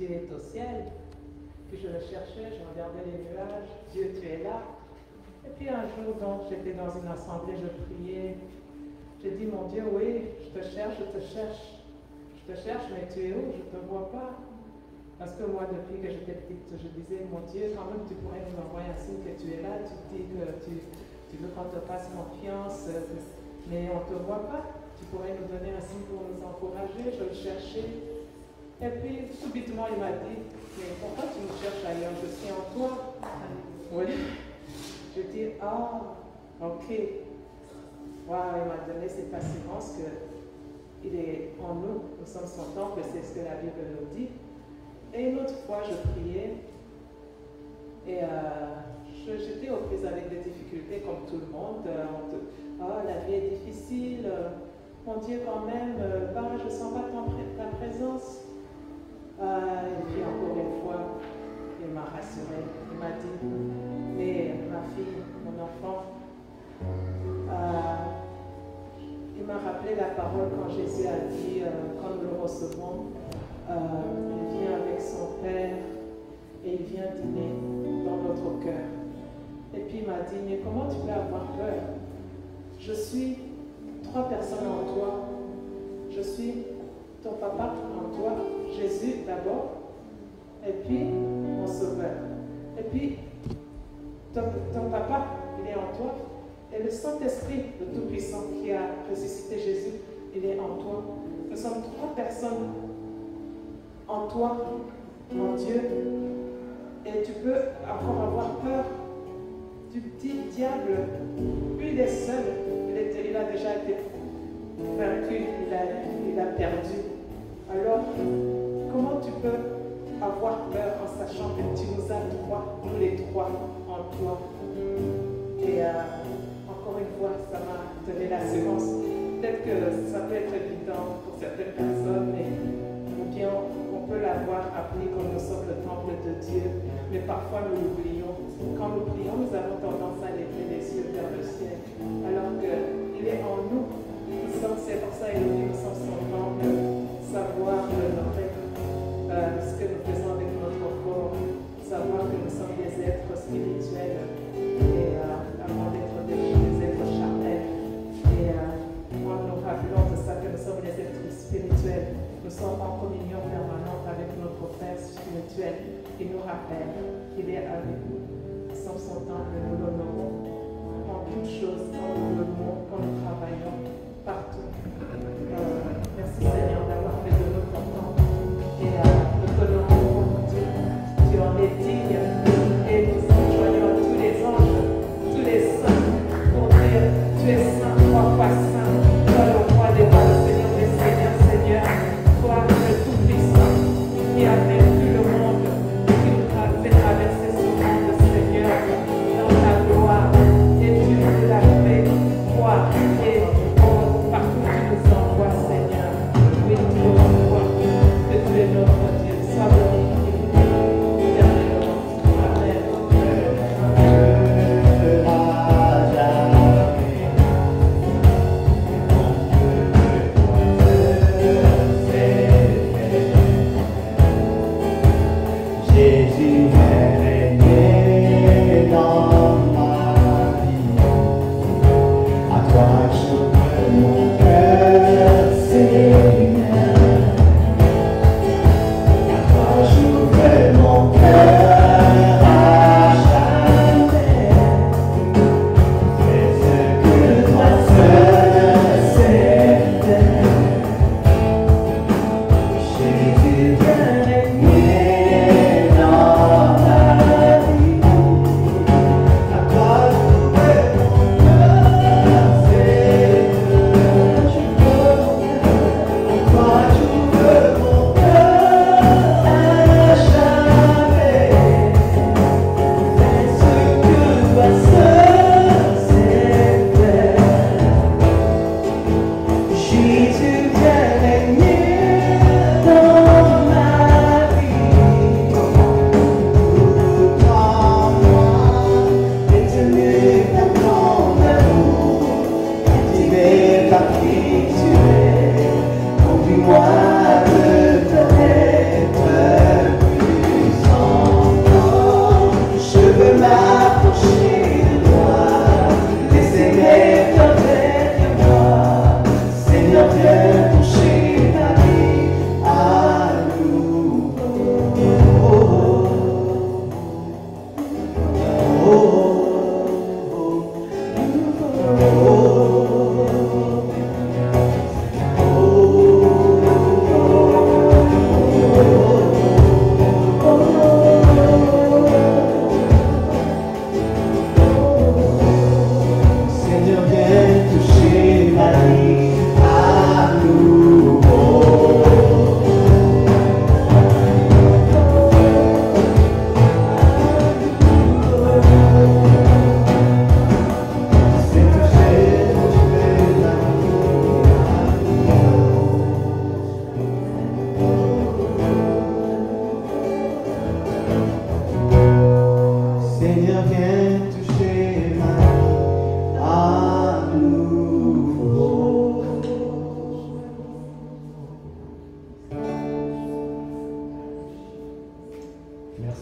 Dieu est au ciel. Puis je le cherchais, je regardais les nuages, Dieu, tu es là. Et puis un jour, donc, j'étais dans une assemblée, je priais. J'ai dit, mon Dieu, oui, je te cherche, je te cherche. Je te cherche, mais tu es où? Je ne te vois pas. Parce que moi, depuis que j'étais petite, je disais, mon Dieu, quand même, tu pourrais nous envoyer un signe que tu es là. Tu dis que tu veux qu'on te fasse confiance, mais on ne te voit pas. Tu pourrais nous donner un signe pour nous encourager. Je le cherchais. Et puis, subitement, il m'a dit, mais pourquoi tu me cherches ailleurs? Je suis en toi. Oui. Je dis, ah, ok. Waouh, il m'a donné cette assurance qu'il est en nous. Nous sommes son temple, c'est ce que la Bible nous dit. Et une autre fois, je priais. Et j'étais aux prises avec des difficultés comme tout le monde. La vie est difficile. Mon Dieu, quand même, je ne sens pas ta présence. Et puis encore une fois, il m'a rassurée. Il m'a dit, mais ma fille, mon enfant, il m'a rappelé la parole quand Jésus a dit, quand nous le recevons, il vient avec son Père et il vient dîner dans notre cœur. Et puis il m'a dit, mais comment tu peux avoir peur? Je suis 3 personnes en toi. Je suis ton papa en toi, Jésus d'abord, et puis mon Sauveur. Et puis ton papa, il est en toi. Et le Saint-Esprit, le Tout-Puissant qui a ressuscité Jésus, il est en toi. Nous sommes 3 personnes en toi, mon Dieu. Et tu peux encore avoir peur du petit diable. Lui, il est seul. Il a déjà été vaincu, il a perdu. Alors, comment tu peux avoir peur en sachant que tu nous as 3, nous les 3 en toi? Et encore une fois, ça m'a donné l'assurance. Peut-être que ça peut être évident pour certaines personnes, mais ou bien on peut l'avoir appris comme nous sommes le temple de Dieu, mais parfois nous l'oublions. Quand nous prions, nous avons tendance à lever les yeux vers le ciel, alors qu'il est en nous. C'est pour ça qu'il nous dit nous sommes son temple, savoir l'honorer, ce que nous faisons avec notre corps, savoir que nous sommes des êtres spirituels et avant d'être des êtres charnels. Et en nous rappelant de ça que nous sommes des êtres spirituels, nous sommes en communion permanente avec notre Père spirituel qui nous rappelle qu'il est avec nous. Nous sommes son temple et nous l'honorons en toutes choses, quand nous levons, quand nous travaillons, partout. Merci Seigneur d'avoir fait de nous ton temple et nous t'honorons, Dieu. Tu en es digne et nous enjoignons tous les anges, tous les saints pour dire tu es saint, 3 fois saint, toi le roi des rois, le Seigneur des seigneurs, Seigneur, toi le tout-puissant qui a vaincu le monde, qui nous a fait traverser ce monde, Seigneur, dans ta gloire, et tu nous l'as fait croire et partout tu nous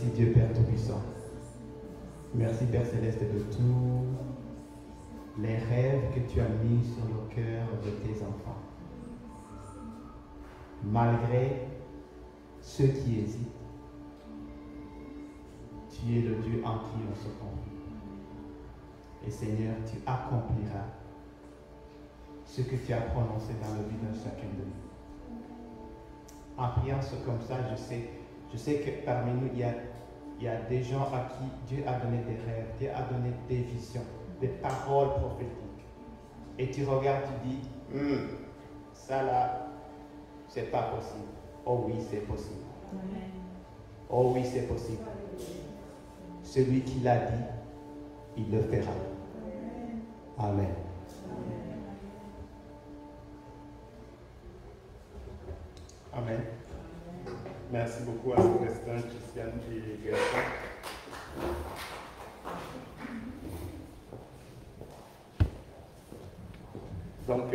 Merci Dieu Père Tout-Puissant. Merci Père Céleste de tous les rêves que tu as mis sur le cœur de tes enfants. Malgré ceux qui hésitent, tu es le Dieu en qui on se confie. Et Seigneur, tu accompliras ce que tu as prononcé dans le vie de chacun de nous. En priant ce comme ça, je sais que parmi nous, il y a des gens à qui Dieu a donné des rêves, Dieu a donné des visions, des paroles prophétiques. Et tu regardes, tu dis, ça là, c'est pas possible. Oh oui, c'est possible. Oh oui, c'est possible. Celui qui l'a dit, il le fera. Amen. Amen. Merci beaucoup à Célestin, Christiane et Gerson. Donc,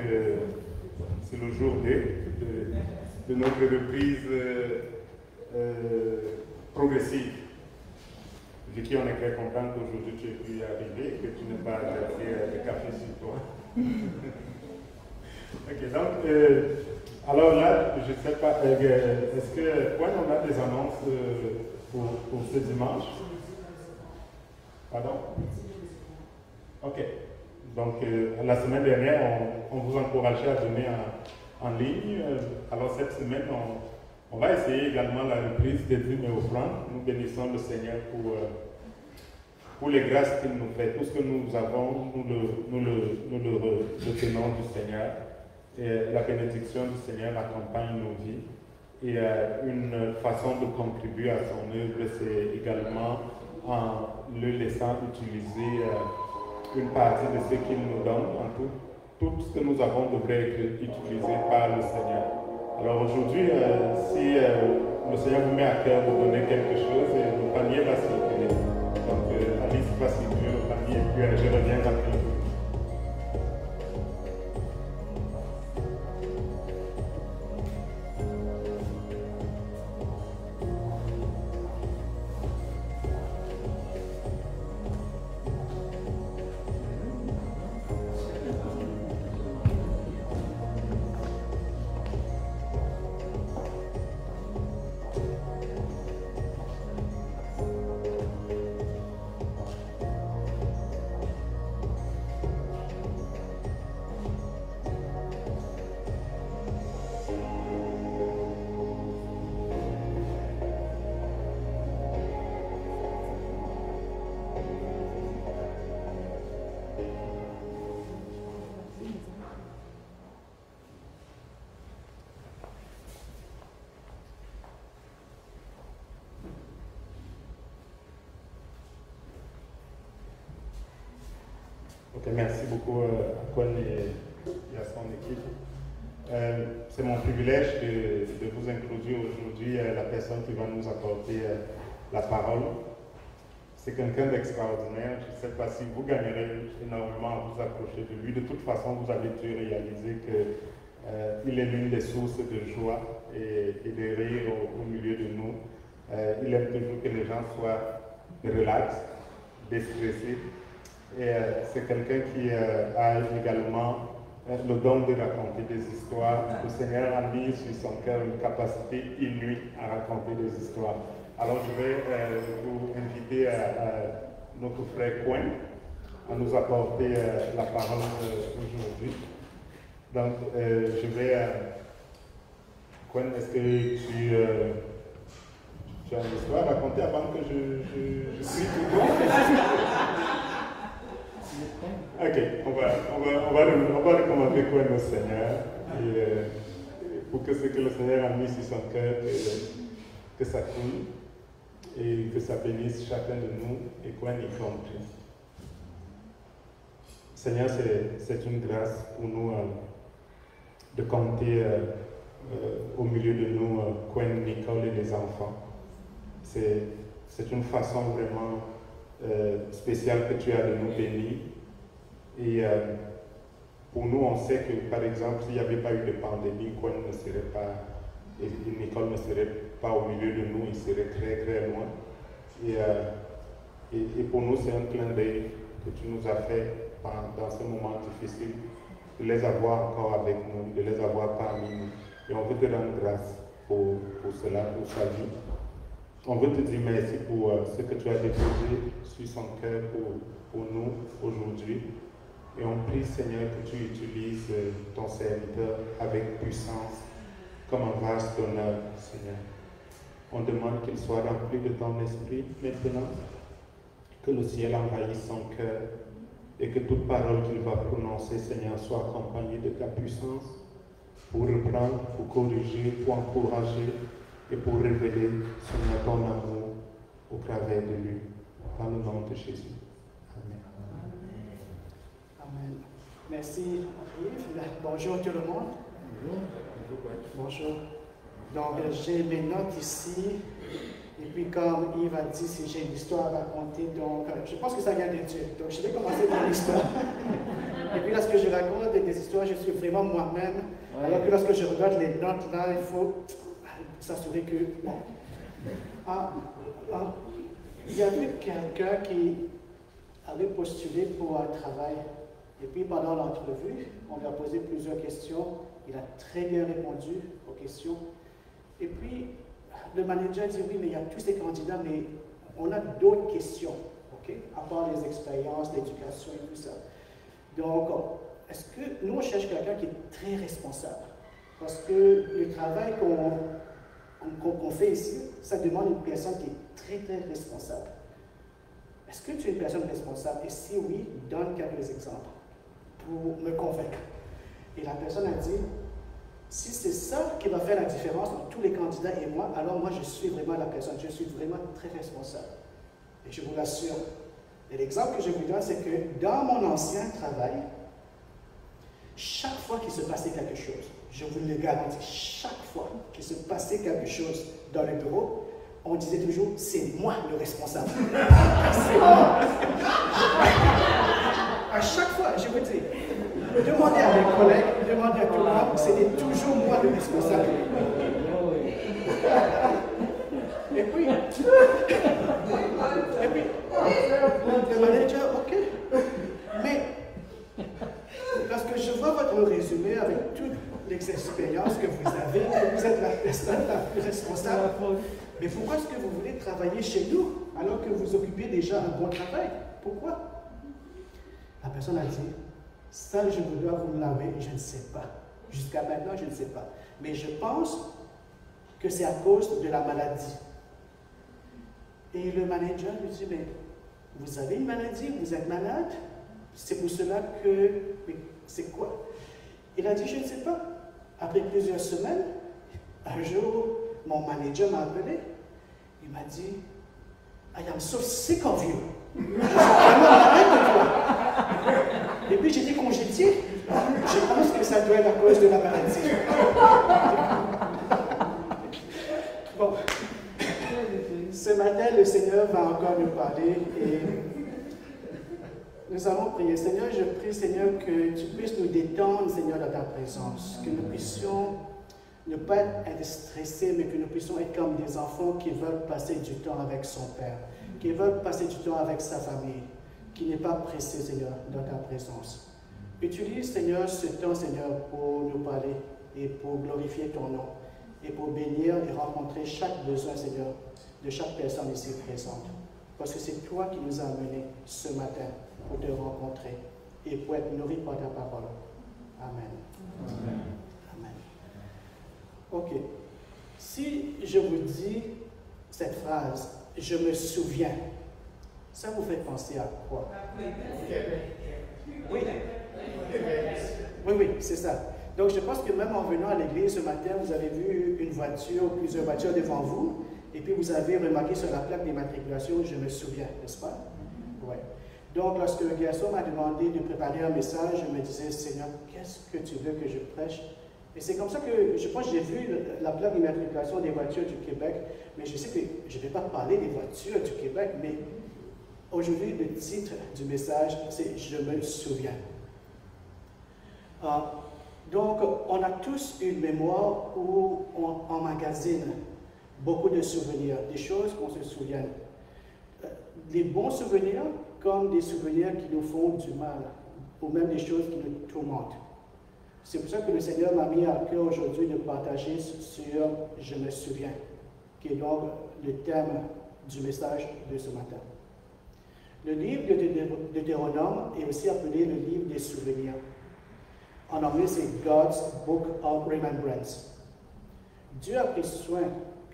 c'est le jour 2 de notre reprise progressive. De qui on est très content qu'aujourd'hui tu aies pu y arriver et que tu n'aies pas laissé le café sur toi. Ok, donc, alors là, je ne sais pas, est-ce que, on a des annonces pour ce dimanche? Pardon? Ok. Donc, la semaine dernière, on vous encourageait à donner en ligne. Alors, cette semaine, on va essayer également la reprise des dîmes et offrandes. Nous bénissons le Seigneur pour les grâces qu'il nous fait. Tout ce que nous avons, nous le retenons du Seigneur. Et la bénédiction du Seigneur accompagne nos vies. Et une façon de contribuer à son œuvre, c'est également en le laissant utiliser une partie de ce qu'il nous donne. En tout ce que nous avons devrait être utilisé par le Seigneur. Alors aujourd'hui, si le Seigneur vous met à cœur de donner quelque chose, le panier va circuler. Donc Alice va circuler le panier et puis je reviens après. Ok, merci beaucoup à Kwan et à son équipe. C'est mon privilège de vous introduire aujourd'hui la personne qui va nous apporter la parole. C'est quelqu'un d'extraordinaire. Je ne sais pas si vous gagnerez énormément à vous approcher de lui. De toute façon, vous avez dû réaliser qu'il est l'une des sources de joie et de rire au milieu de nous. Il aime toujours que les gens soient relax, déstressés. Et c'est quelqu'un qui a également le don de raconter des histoires. Le Seigneur a mis sur son cœur une capacité inouïe à raconter des histoires. Alors je vais vous inviter notre frère Coin à nous apporter la parole aujourd'hui. Donc je vais... Coin, est-ce que tu as une histoire à raconter avant que je crie tout le monde? Ok, on va recommander quoi au Seigneur et pour que ce que le Seigneur a mis sur son cœur, que ça coule et que ça bénisse chacun de nous et quoi y compris. Seigneur, c'est une grâce pour nous de compter au milieu de nous Gwen, Nicole et les enfants. C'est une façon vraiment spéciale que tu as de nous bénir. Et pour nous, on sait que, par exemple, s'il n'y avait pas eu de pandémie, Gwen ne serait pas, et Nicole ne serait pas au milieu de nous, il serait très très loin. Et pour nous, c'est un clin d'œil que tu nous as fait dans ce moment difficile, de les avoir encore avec nous, de les avoir parmi nous. Et on veut te rendre grâce pour cela, pour sa vie. On veut te dire merci pour ce que tu as déposé sur son cœur pour nous aujourd'hui. Et on prie, Seigneur, que tu utilises ton serviteur avec puissance, comme un vase d'honneur, Seigneur. On demande qu'il soit rempli de ton esprit maintenant, que le ciel envahisse son cœur et que toute parole qu'il va prononcer, Seigneur, soit accompagnée de ta puissance pour reprendre, pour corriger, pour encourager et pour révéler, Seigneur, ton amour au travers de lui. Dans le nom de Jésus. Amen. Amen. Merci, Yves. Bonjour tout le monde. Bonjour. Donc, j'ai mes notes ici. Et puis, comme Yves a dit, si j'ai une histoire à raconter, donc je pense que ça vient de Dieu. Donc, je vais commencer par l'histoire. Et puis, lorsque je raconte des histoires, je suis vraiment moi-même. Alors que lorsque je regarde les notes, là, il faut s'assurer que... Bon. Il y avait quelqu'un qui avait postulé pour un travail. Et puis, pendant l'entrevue, on lui a posé plusieurs questions. Il a très bien répondu aux questions. Et puis, le manager dit, oui, mais il y a tous ces candidats, mais on a d'autres questions, ok? À part les expériences, l'éducation et tout ça. Donc, est-ce que nous, on cherche quelqu'un qui est très responsable? Parce que le travail qu'on fait ici, ça demande une personne qui est très, très responsable. Est-ce que tu es une personne responsable? Et si oui, donne quelques exemples pour me convaincre. Et la personne a dit, si c'est ça qui va faire la différence entre tous les candidats et moi, alors moi je suis vraiment la personne, je suis vraiment très responsable. Et je vous l'assure. Et l'exemple que je vous donne, c'est que dans mon ancien travail, chaque fois qu'il se passait quelque chose, je vous le garantis, chaque fois qu'il se passait quelque chose dans le bureau, on disait toujours, c'est moi le responsable. C'est moi. À chaque fois, je vous dis, demandez à mes collègues, demandez à tout le monde, c'était toujours moi le responsable. Et puis, le manager, ok. Mais, parce que je vois votre résumé avec toutes les expériences que vous avez, que vous êtes la personne la plus responsable. Mais pourquoi est-ce que vous voulez travailler chez nous alors que vous occupez déjà un bon travail? Pourquoi? La personne a dit, ça je dois vous l'avouer, je ne sais pas. Jusqu'à maintenant, je ne sais pas. Mais je pense que c'est à cause de la maladie. Et le manager lui dit, mais vous avez une maladie, vous êtes malade? C'est pour cela que... Mais c'est quoi? Il a dit, je ne sais pas. Après plusieurs semaines, un jour, mon manager m'a appelé. Il m'a dit, I am so sick of you. Je suis vraiment malade de toi. Et puis j'étais congédié. Je pense que ça doit être à cause de la maladie. Bon. Ce matin, le Seigneur va encore nous parler et nous allons prier. Seigneur, je prie, Seigneur, que tu puisses nous détendre, Seigneur, dans ta présence. Que nous puissions ne pas être stressés, mais que nous puissions être comme des enfants qui veulent passer du temps avec son Père, qui veulent passer du temps avec sa famille, qui n'est pas pressé, Seigneur, dans ta présence. Utilise, Seigneur, ce temps, Seigneur, pour nous parler et pour glorifier ton nom et pour bénir et rencontrer chaque besoin, Seigneur, de chaque personne ici présente. Parce que c'est toi qui nous as amenés ce matin pour te rencontrer et pour être nourris par ta parole. Amen. Amen. Amen. Ok. Si je vous dis cette phrase, je me souviens, ça vous fait penser à quoi? Oui. Oui, c'est ça. Donc je pense que même en venant à l'église ce matin, vous avez vu une voiture, plusieurs voitures devant vous, et puis vous avez remarqué sur la plaque d'immatriculation, je me souviens, n'est-ce pas? Oui. Donc lorsque le garçon m'a demandé de préparer un message, je me disais, Seigneur, qu'est-ce que tu veux que je prêche? Et c'est comme ça que je pense que j'ai vu la plaque d'immatriculation des voitures du Québec, mais je sais que je ne vais pas parler des voitures du Québec, mais aujourd'hui, le titre du message, c'est « Je me souviens ». Donc, on a tous une mémoire où on emmagasine beaucoup de souvenirs, des choses qu'on se souvient. les bons souvenirs comme des souvenirs qui nous font du mal, ou même des choses qui nous tourmentent. C'est pour ça que le Seigneur m'a mis à cœur aujourd'hui de partager sur « Je me souviens », qui est donc le thème du message de ce matin. Le livre de Deutéronome est aussi appelé le livre des souvenirs. En anglais, c'est God's Book of Remembrance. Dieu a pris soin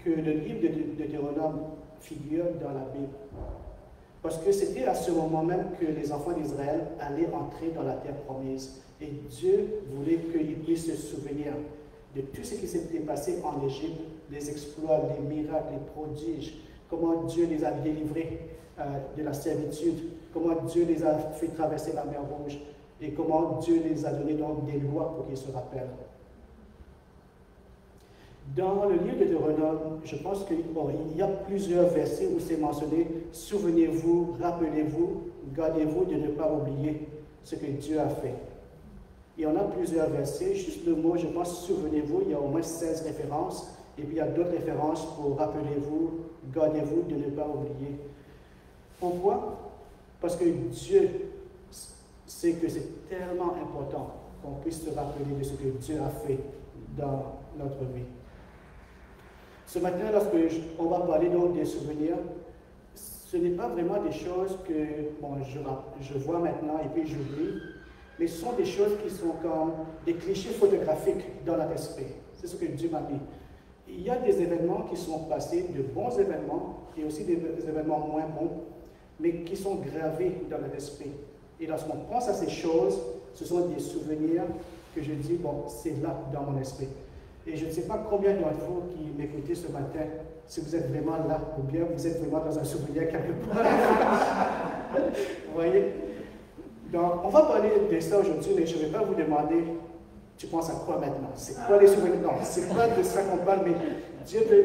que le livre de Deutéronome figure dans la Bible. Parce que c'était à ce moment même que les enfants d'Israël allaient entrer dans la terre promise. Et Dieu voulait qu'ils puissent se souvenir de tout ce qui s'était passé en Égypte, les exploits, les miracles, les prodiges, comment Dieu les a délivrés de la servitude, comment Dieu les a fait traverser la mer Rouge, et comment Dieu les a donné donc des lois pour qu'ils se rappellent. Dans le livre de Deutéronome, je pense qu'il y a plusieurs versets où c'est mentionné « Souvenez-vous, rappelez-vous, gardez-vous de ne pas oublier ce que Dieu a fait ». Il y en a plusieurs versets, juste le mot, je pense, « Souvenez-vous », il y a au moins 16 références, et puis il y a d'autres références pour « Rappelez-vous, gardez-vous de ne pas oublier ». Pourquoi? Parce que Dieu sait que c'est tellement important qu'on puisse se rappeler de ce que Dieu a fait dans notre vie. Ce matin, lorsque on va parler donc des souvenirs, ce n'est pas vraiment des choses que je vois maintenant et puis j'oublie, mais ce sont des choses qui sont comme des clichés photographiques dans notre esprit. C'est ce que Dieu m'a mis. Il y a des événements qui sont passés, de bons événements, et aussi des événements moins bons, mais qui sont gravés dans notre esprit. Et lorsqu'on pense à ces choses, ce sont des souvenirs que je dis, bon, c'est là dans mon esprit. Et je ne sais pas combien d'entre vous qui m'écoutez ce matin, si vous êtes vraiment là, ou bien vous êtes vraiment dans un souvenir quelque part. Vous voyez? Donc, on va parler de ça aujourd'hui, mais je ne vais pas vous demander, tu penses à quoi maintenant? C'est quoi les souvenirs? Non, c'est pas de ça qu'on parle, mais Dieu peut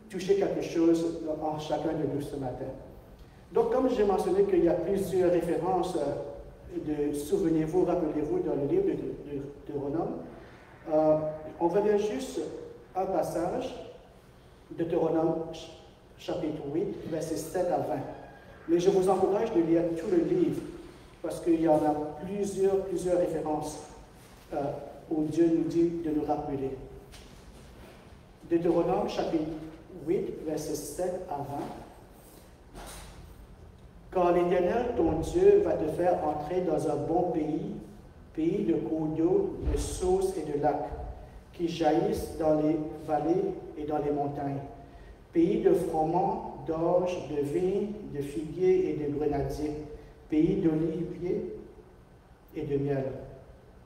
toucher quelque chose en chacun de nous ce matin. Donc, comme j'ai mentionné qu'il y a plusieurs références de souvenez-vous, rappelez-vous dans le livre de Deutéronome, on va lire juste un passage de Deutéronome chapitre 8, versets 7 à 20. Mais je vous encourage de lire tout le livre, parce qu'il y en a plusieurs références où Dieu nous dit de nous rappeler. Deutéronome chapitre 8, versets 7 à 20. Car l'Éternel, ton Dieu, va te faire entrer dans un bon pays, pays de cours d'eau, de sources et de lacs, qui jaillissent dans les vallées et dans les montagnes, pays de froment, d'orge, de vignes, de figuiers et de grenadiers, pays d'oliviers et de miel.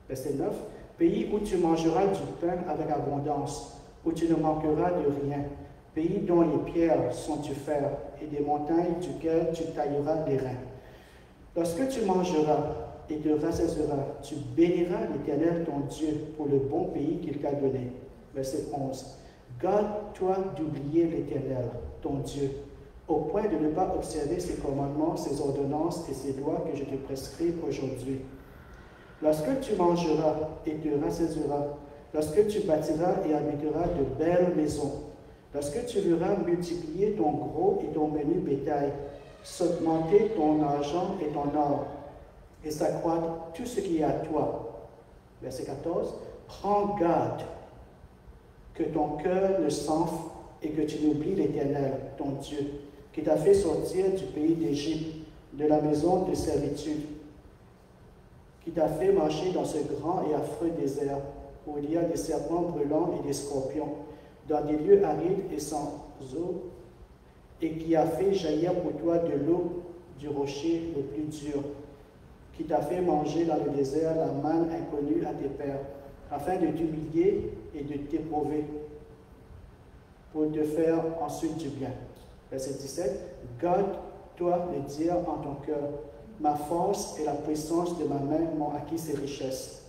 Verset 9. Pays où tu mangeras du pain avec abondance, où tu ne manqueras de rien, pays dont les pierres sont du fer, et des montagnes duquel tu tailleras les reins. Lorsque tu mangeras et te rassasieras, tu béniras l'Éternel ton Dieu pour le bon pays qu'il t'a donné. Verset 11. Garde-toi d'oublier l'Éternel, ton Dieu, au point de ne pas observer ses commandements, ses ordonnances et ses lois que je te prescris aujourd'hui. Lorsque tu mangeras et te rassasieras, lorsque tu bâtiras et habiteras de belles maisons, lorsque tu verras multiplier ton gros et ton menu bétail, s'augmenter ton argent et ton or, et s'accroître tout ce qui est à toi. Verset 14. Prends garde que ton cœur ne s'enfle et que tu n'oublies l'Éternel, ton Dieu, qui t'a fait sortir du pays d'Égypte, de la maison de servitude, qui t'a fait marcher dans ce grand et affreux désert, où il y a des serpents brûlants et des scorpions, dans des lieux arides et sans eau, et qui a fait jaillir pour toi de l'eau du rocher le plus dur, qui t'a fait manger dans le désert la manne inconnue à tes pères, afin de t'humilier et de t'éprouver, pour te faire ensuite du bien. Verset 17. Garde-toi de dire en ton cœur, ma force et la puissance de ma main m'ont acquis ces richesses.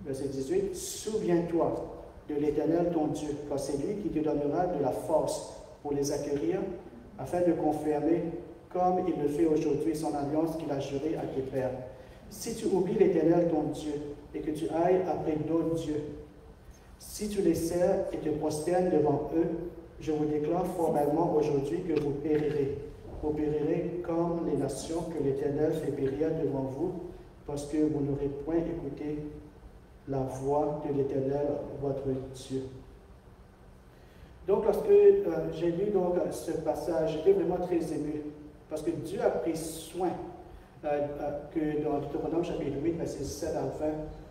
Verset 18. Souviens-toi de l'Éternel ton Dieu, car c'est lui qui te donnera de la force pour les acquérir, afin de confirmer, comme il le fait aujourd'hui, son alliance qu'il a jurée à tes pères. Si tu oublies l'Éternel ton Dieu, et que tu ailles après d'autres dieux, si tu les sers et te prosternes devant eux, je vous déclare formellement aujourd'hui que vous périrez. vous périrez comme les nations que l'Éternel fait périr devant vous, parce que vous n'aurez point écouté la voix de l'Éternel, votre Dieu. Donc, lorsque j'ai lu donc, ce passage, j'étais vraiment très ému, parce que Dieu a pris soin que dans Deutéronome chapitre 8, verset 7 à 20,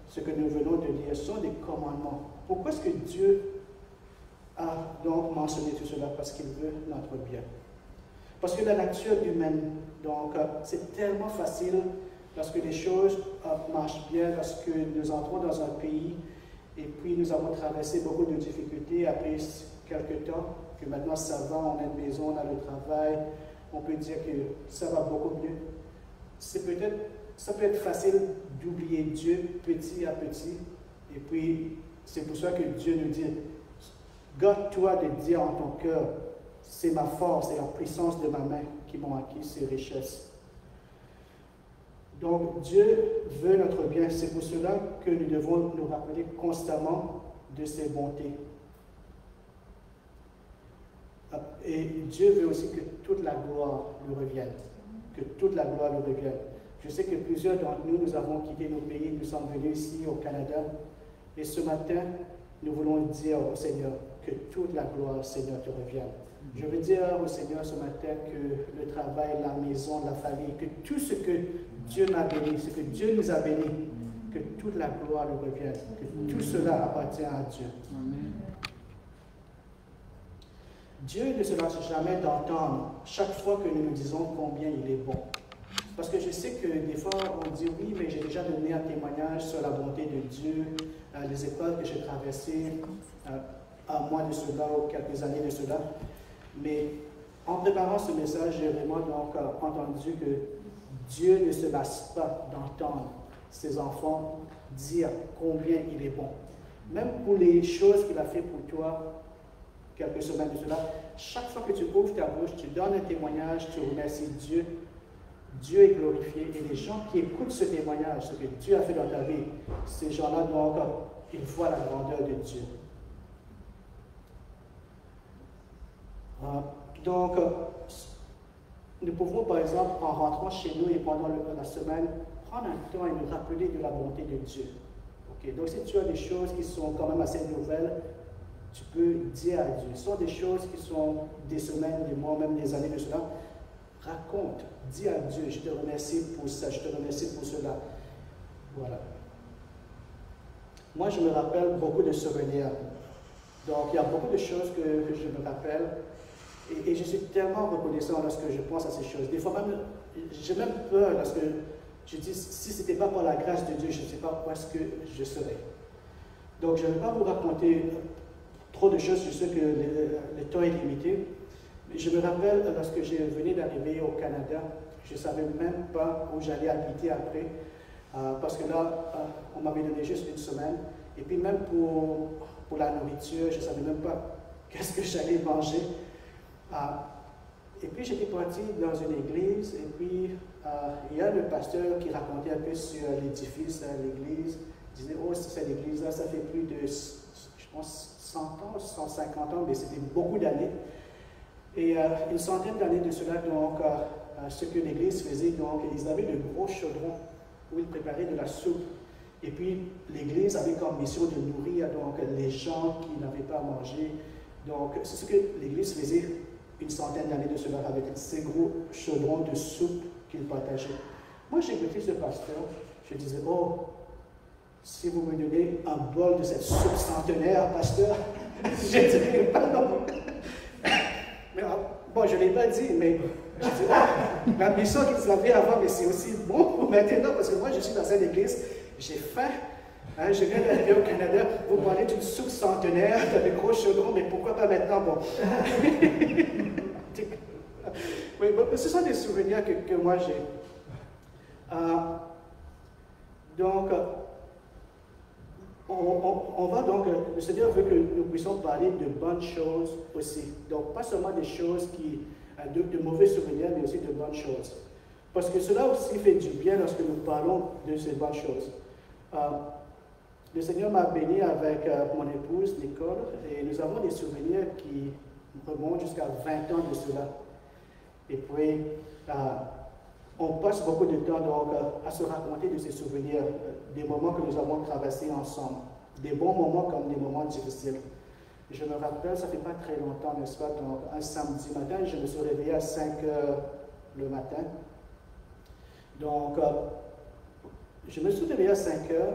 ce que nous venons de lire sont des commandements. Pourquoi est-ce que Dieu a donc mentionné tout cela? Parce qu'il veut notre bien. Parce que la nature humaine, donc, c'est tellement facile lorsque les choses marchent bien, lorsque nous entrons dans un pays et puis nous avons traversé beaucoup de difficultés après quelques temps, que maintenant ça va, on a une maison, on a le travail, on peut dire que ça va beaucoup mieux. Ça peut être facile d'oublier Dieu petit à petit, et puis c'est pour ça que Dieu nous dit, garde-toi de dire en ton cœur, c'est ma force et la puissance de ma main qui m'ont acquis ces richesses. Donc Dieu veut notre bien, c'est pour cela que nous devons nous rappeler constamment de ses bontés. Et Dieu veut aussi que toute la gloire lui revienne. Que toute la gloire lui revienne. Je sais que plusieurs d'entre nous, nous avons quitté nos pays, nous sommes venus ici au Canada. Et ce matin, nous voulons dire au Seigneur que toute la gloire, Seigneur, te revienne. Je veux dire au Seigneur ce matin que le travail, la maison, la famille, que tout ce que Dieu m'a béni, ce que Dieu nous a béni, que toute la gloire lui revienne. Que tout cela appartient à Dieu. Amen. Dieu ne se lasse jamais d'entendre chaque fois que nous nous disons combien il est bon. Parce que je sais que des fois on dit oui, mais j'ai déjà donné un témoignage sur la bonté de Dieu, les épreuves que j'ai traversées, un mois de cela ou quelques années de cela. Mais en préparant ce message, j'ai vraiment donc entendu que Dieu ne se lasse pas d'entendre ses enfants dire combien il est bon. Même pour les choses qu'il a fait pour toi, quelques semaines de cela, chaque fois que tu ouvres ta bouche, tu donnes un témoignage, tu remercies Dieu, Dieu est glorifié, et les gens qui écoutent ce témoignage, ce que Dieu a fait dans ta vie, ces gens-là, donc, ils voient la grandeur de Dieu. Donc, nous pouvons, par exemple, en rentrant chez nous et pendant la semaine, prendre un temps et nous rappeler de la bonté de Dieu. Okay? Donc, si tu as des choses qui sont quand même assez nouvelles, tu peux dire à Dieu. Ce sont des choses qui sont des semaines, des mois, même des années de cela. Raconte, dis à Dieu, je te remercie pour ça, je te remercie pour cela. Voilà. Moi, je me rappelle beaucoup de souvenirs. Donc, il y a beaucoup de choses que je me rappelle. Et je suis tellement reconnaissant lorsque je pense à ces choses. Des fois même, j'ai même peur lorsque je dis, si ce n'était pas pour la grâce de Dieu, je ne sais pas où est-ce que je serais. Donc, je ne vais pas vous raconter trop de choses, je sais que le temps est limité. Mais je me rappelle lorsque j'ai venu d'arriver au Canada, je ne savais même pas où j'allais habiter après, parce que là, on m'avait donné juste une semaine. Et puis même pour la nourriture, je ne savais même pas qu'est-ce que j'allais manger. Et puis j'étais parti dans une église, et puis il y a le pasteur qui racontait un peu sur l'édifice, l'église. Il disait, oh, cette église-là, ça fait plus de, je pense, 100 ans, 150 ans, mais c'était beaucoup d'années. Et une centaine d'années de cela, donc, ce que l'église faisait, donc, ils avaient de gros chaudrons où ils préparaient de la soupe. Et puis, l'église avait comme mission de nourrir donc, les gens qui n'avaient pas à manger. Donc, c'est ce que l'église faisait une centaine d'années de cela, avec ces gros chaudrons de soupe qu'ils partageaient. Moi, j'ai écouté ce pasteur, je disais, oh, si vous me donnez un bol de cette soupe centenaire, pasteur, je dirais pas non. Mais bon, je ne l'ai pas dit, mais je dis, oh, la mission qu'ils avaient avant, mais c'est aussi bon pour maintenant, parce que moi, je suis dans cette église, j'ai faim. Hein, je viens d'arriver au Canada, vous parlez d'une soupe centenaire, de gros chaudrons, mais pourquoi pas maintenant? Bon. Oui, bon, ce sont des souvenirs que moi j'ai. Donc, on va donc, le Seigneur veut que nous puissions parler de bonnes choses aussi. Donc, pas seulement des choses de mauvais souvenirs, mais aussi de bonnes choses. Parce que cela aussi fait du bien lorsque nous parlons de ces bonnes choses. Le Seigneur m'a béni avec mon épouse, Nicole, et nous avons des souvenirs qui remontent jusqu'à 20 ans de cela. Et puis, on passe beaucoup de temps donc, à se raconter de ces souvenirs, des moments que nous avons traversés ensemble, des bons moments comme des moments difficiles. Je me rappelle, ça ne fait pas très longtemps, n'est-ce pas, donc un samedi matin, je me suis réveillé à 5 heures le matin. Donc, je me suis réveillé à 5 heures,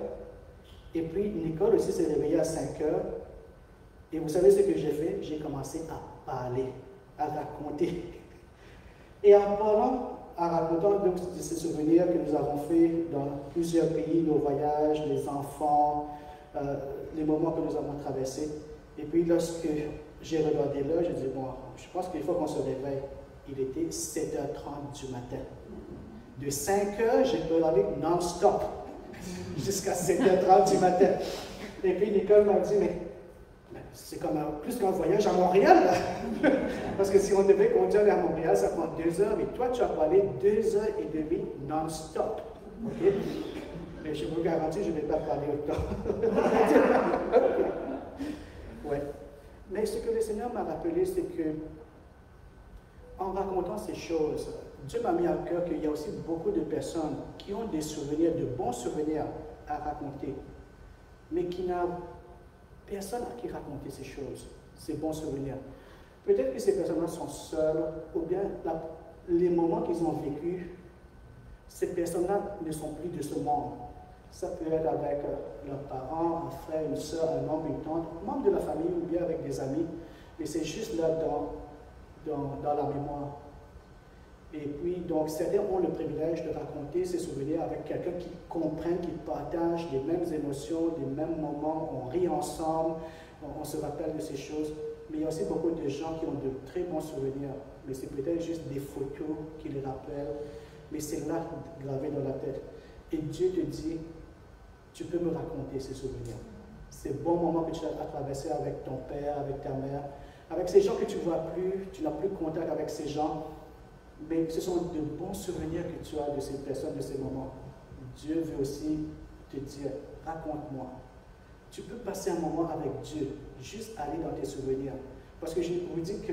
et puis Nicole aussi s'est réveillée à 5 heures. Et vous savez ce que j'ai fait? J'ai commencé à parler, à raconter. Et en parlant, en racontant donc de ces souvenirs que nous avons faits dans plusieurs pays, nos voyages, les enfants, les moments que nous avons traversés. Et puis lorsque j'ai regardé l'heure, j'ai dit, bon, je pense qu'il faut qu'on se réveille. Il était 7h30 du matin. De 5h, j'ai parlé non-stop jusqu'à 7h30 du matin. Et puis Nicole m'a dit, mais c'est comme plus qu'un voyage à Montréal, là. Parce que si on devait conduire à Montréal, ça prend 2 heures, mais toi, tu as parlé 2h30 non-stop. Okay? Mais je vous garantis, je ne vais pas parler autant. Ouais. Mais ce que le Seigneur m'a rappelé, c'est que, en racontant ces choses, Dieu m'a mis à cœur qu'il y a aussi beaucoup de personnes qui ont des souvenirs, de bons souvenirs à raconter, mais qui n'ont personne à qui raconter ces choses, ces bons souvenirs. Peut-être que ces personnes-là sont seules, ou bien les moments qu'ils ont vécus, ces personnes-là ne sont plus de ce monde. Ça peut être avec leurs parents, un frère, une soeur, un oncle, une tante, membre de la famille ou bien avec des amis, mais c'est juste là dans la mémoire. Et puis, donc, certains ont le privilège de raconter ces souvenirs avec quelqu'un qui comprend, qui partage les mêmes émotions, les mêmes moments, on rit ensemble, on se rappelle de ces choses. Mais il y a aussi beaucoup de gens qui ont de très bons souvenirs, mais c'est peut-être juste des photos qui les rappellent, mais c'est là gravé dans la tête. Et Dieu te dit, tu peux me raconter ces souvenirs. Ces bons moments que tu as traversés avec ton père, avec ta mère, avec ces gens que tu ne vois plus, tu n'as plus contact avec ces gens, mais ce sont de bons souvenirs que tu as de ces personnes, de ces moments. Dieu veut aussi te dire, raconte-moi. Tu peux passer un moment avec Dieu, juste aller dans tes souvenirs. Parce que je vous dis que,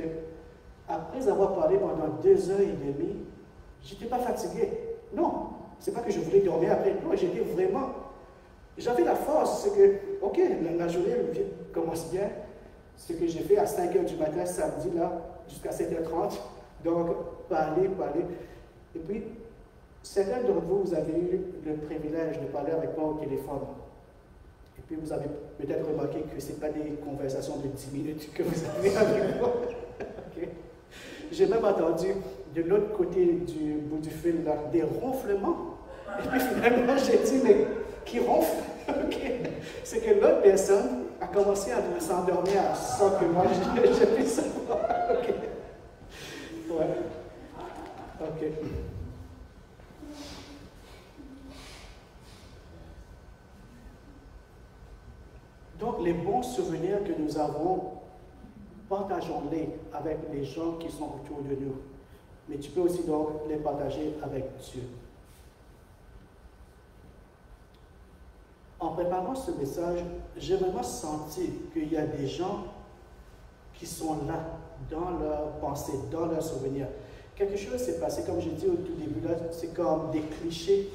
après avoir parlé pendant 2h30, je n'étais pas fatigué. Non, ce n'est pas que je voulais dormir après. Non, j'étais vraiment... J'avais la force, c'est que, ok, la journée commence bien. Ce que j'ai fait à 5h du matin, samedi, là, jusqu'à 7h30. Donc, parler. Et puis, certains d'entre vous, vous avez eu le privilège de parler avec moi au téléphone. Et puis, vous avez peut-être remarqué que ce n'est pas des conversations de 10 minutes que vous avez avec moi. Okay. J'ai même entendu de l'autre côté du bout du fil, là, des ronflements. Et puis, finalement, j'ai dit, mais qui ronfle? Okay. C'est que l'autre personne a commencé à s'endormir sans que moi, je puisse savoir. Okay. Ouais. Ok. Donc, les bons souvenirs que nous avons, partageons-les avec les gens qui sont autour de nous. Mais tu peux aussi donc les partager avec Dieu. En préparant ce message, j'ai vraiment senti qu'il y a des gens qui sont là, dans leurs pensées, dans leurs souvenirs. Quelque chose s'est passé, comme j'ai dit au tout début, là, c'est comme des clichés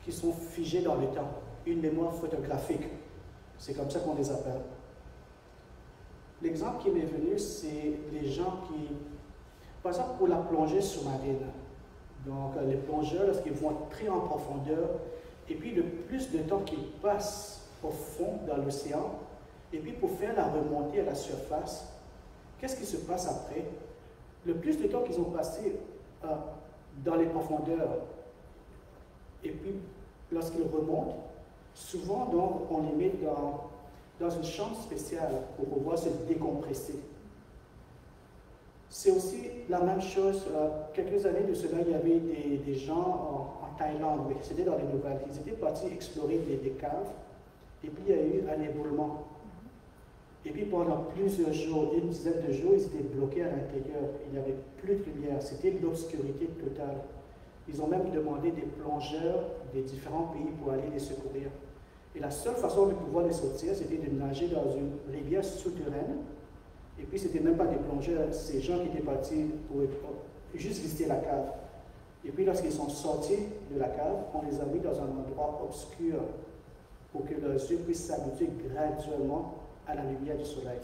qui sont figés dans le temps, une mémoire photographique. C'est comme ça qu'on les appelle. L'exemple qui m'est venu, c'est les gens qui, par exemple, pour la plongée sous-marine. Donc, les plongeurs, lorsqu'ils vont très en profondeur, et puis le plus de temps qu'ils passent au fond, dans l'océan, et puis pour faire la remontée à la surface, qu'est-ce qui se passe après? Le plus de temps qu'ils ont passé dans les profondeurs, et puis lorsqu'ils remontent, souvent donc on les met dans une chambre spéciale pour pouvoir se décompresser. C'est aussi la même chose, quelques années de cela, il y avait des gens en Thaïlande, mais c'était dans les nouvelles, ils étaient partis explorer des caves, et puis il y a eu un éboulement. Et puis pendant plusieurs jours, une dizaine de jours, ils étaient bloqués à l'intérieur. Il n'y avait plus de lumière, c'était l'obscurité totale. Ils ont même demandé des plongeurs des différents pays pour aller les secourir. Et la seule façon de pouvoir les sortir, c'était de nager dans une rivière souterraine. Et puis, ce n'était même pas des plongeurs, ces gens qui étaient partis pour juste visiter la cave. Et puis lorsqu'ils sont sortis de la cave, on les a mis dans un endroit obscur pour que leurs yeux puissent s'habituer graduellement à la lumière du soleil.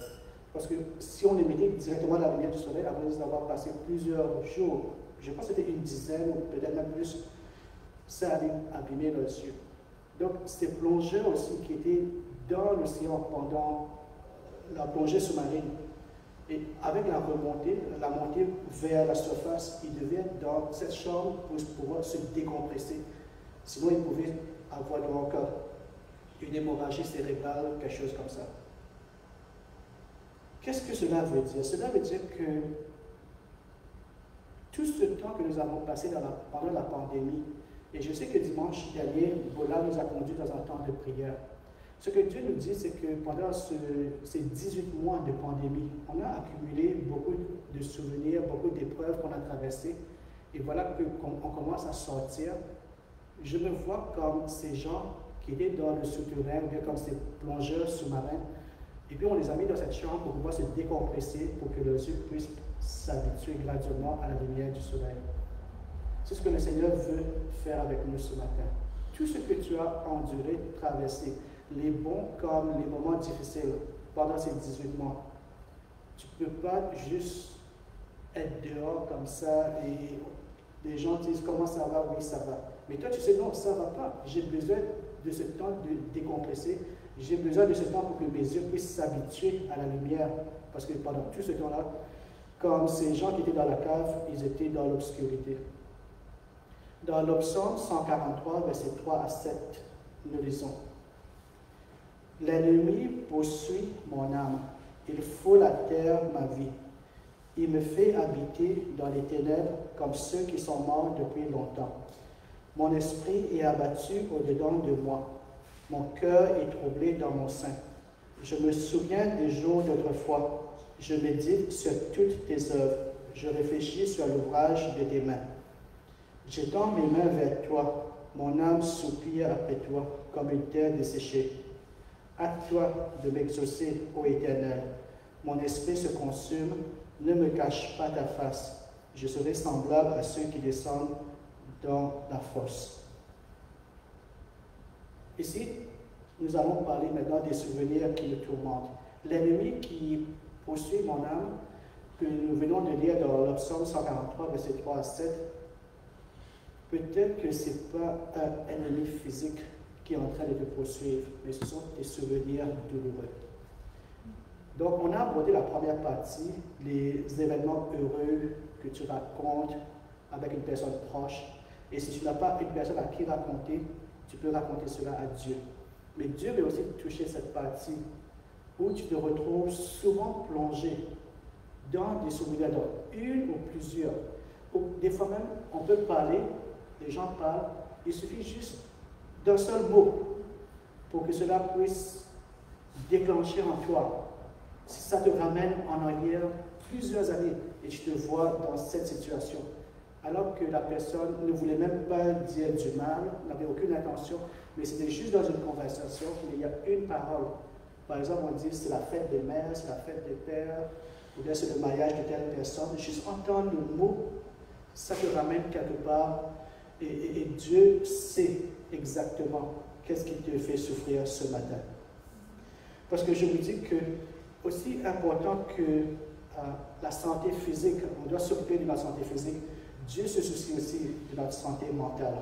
Parce que si on les mettait directement à la lumière du soleil, après avoir passé plusieurs jours, je pense que c'était une dizaine ou peut-être même plus, ça allait abîmer leurs yeux. Donc, ces plongeurs aussi qui étaient dans l'océan pendant la plongée sous-marine, et avec la montée vers la surface, ils devaient être dans cette chambre pour pouvoir se décompresser. Sinon, ils pouvaient avoir donc une hémorragie cérébrale, quelque chose comme ça. Qu'est-ce que cela veut dire? Cela veut dire que tout ce temps que nous avons passé pendant la pandémie, et je sais que dimanche dernier, Bola nous a conduits dans un temps de prière. Ce que Dieu nous dit, c'est que pendant ces 18 mois de pandémie, on a accumulé beaucoup de souvenirs, beaucoup d'épreuves qu'on a traversées. Et voilà qu'on commence à sortir. Je me vois comme ces gens qui étaient dans le souterrain, ou bien comme ces plongeurs sous-marins. Et puis on les a mis dans cette chambre pour pouvoir se décompresser, pour que leurs yeux puissent s'habituer graduellement à la lumière du soleil. C'est ce que le Seigneur veut faire avec nous ce matin. Tout ce que tu as enduré, traversé, les bons comme les moments difficiles pendant ces 18 mois, tu ne peux pas juste être dehors comme ça et les gens disent comment ça va, oui ça va. Mais toi tu sais non, ça ne va pas. J'ai besoin de ce temps de décompresser. J'ai besoin de ce temps pour que mes yeux puissent s'habituer à la lumière. Parce que pendant tout ce temps-là, comme ces gens qui étaient dans la cave, ils étaient dans l'obscurité. Dans le psaume 143, versets 3 à 7, nous lisons: L'ennemi poursuit mon âme, il foule à terre ma vie. Il me fait habiter dans les ténèbres comme ceux qui sont morts depuis longtemps. Mon esprit est abattu au-dedans de moi. Mon cœur est troublé dans mon sein. Je me souviens des jours d'autrefois. Je médite sur toutes tes œuvres. Je réfléchis sur l'ouvrage de tes mains. J'étends mes mains vers toi. Mon âme soupire après toi, comme une terre desséchée. Hâte-toi de m'exaucer, ô Éternel. Mon esprit se consume. Ne me cache pas ta face. Je serai semblable à ceux qui descendent dans la fosse. Ici, nous allons parler maintenant des souvenirs qui nous tourmentent. L'ennemi qui poursuit mon âme, que nous venons de lire dans le psaume 143, versets 3 à 7, peut-être que ce n'est pas un ennemi physique qui est en train de te poursuivre, mais ce sont tes souvenirs douloureux. Donc, on a abordé la première partie, les événements heureux que tu racontes avec une personne proche. Et si tu n'as pas une personne à qui raconter, tu peux raconter cela à Dieu. Mais Dieu veut aussi toucher cette partie où tu te retrouves souvent plongé dans des souvenirs, dans une ou plusieurs. Ou des fois même, on peut parler, les gens parlent, il suffit juste d'un seul mot pour que cela puisse déclencher en toi. Si ça te ramène en arrière plusieurs années et tu te vois dans cette situation, alors que la personne ne voulait même pas dire du mal, n'avait aucune intention, mais c'était juste dans une conversation, mais il y a une parole. Par exemple, on dit c'est la fête des mères, c'est la fête des pères, ou bien c'est le mariage de telle personne. Juste entendre le mot, ça te ramène quelque part, et Dieu sait exactement qu'est-ce qui te fait souffrir ce matin. Parce que je vous dis que, aussi important que la santé physique, on doit s'occuper de la santé physique, Dieu se soucie aussi de notre santé mentale.